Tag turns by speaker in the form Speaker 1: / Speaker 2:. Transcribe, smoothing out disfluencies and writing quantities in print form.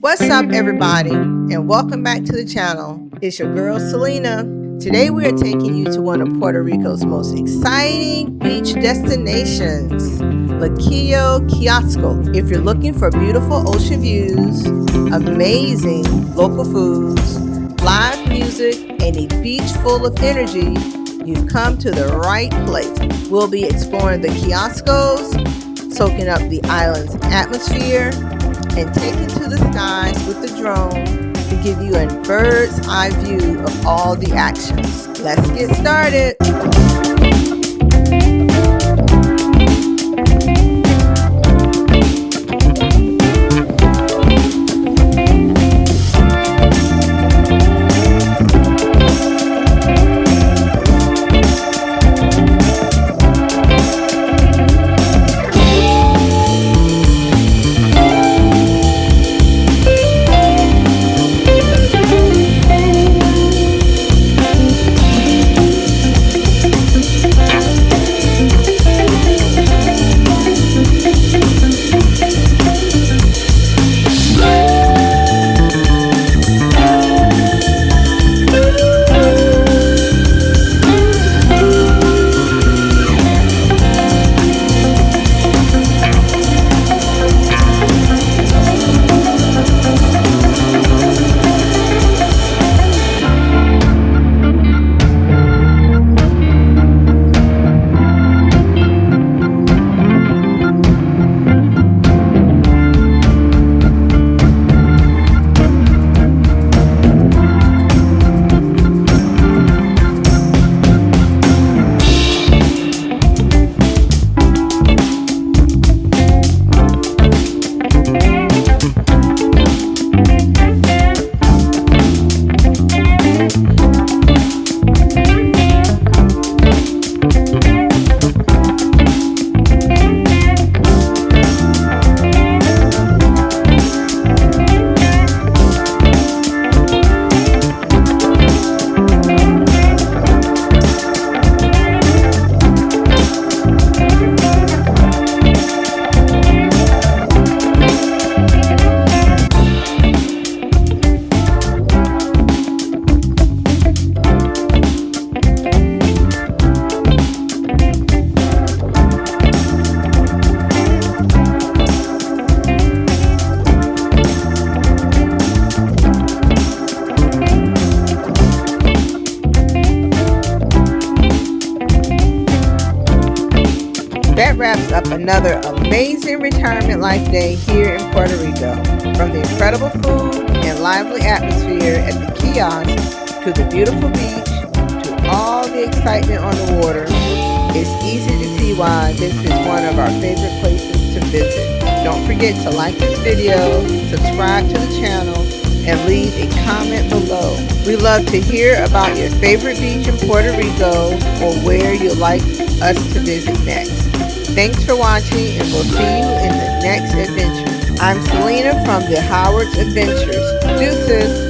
Speaker 1: What's up, everybody, and welcome back to the channel. It's your girl Selena. Today we are taking you to one of Puerto Rico's most exciting beach destinations, Luquillo, Kiosks. If you're looking for beautiful ocean views, amazing local foods, live music, and a beach full of energy, you've come to the right place. We'll be exploring the Kiosks, soaking up the island's atmosphere, and taking to the skies with the drone to give you a bird's eye view of all the actions. Let's get started. That wraps up another amazing retirement life day here in Puerto Rico. From the incredible food and lively atmosphere at the kiosks to the beautiful beach to all the excitement on the water, it's easy to see why this is one of our favorite places to visit. Don't forget to like this video, subscribe to the channel, and leave a comment below. We love to hear about your favorite beach in Puerto Rico or where you'd like us to visit next. Thanks for watching, and we'll see you in the next adventure. I'm Selena from the Howard's Adventures. Deuces.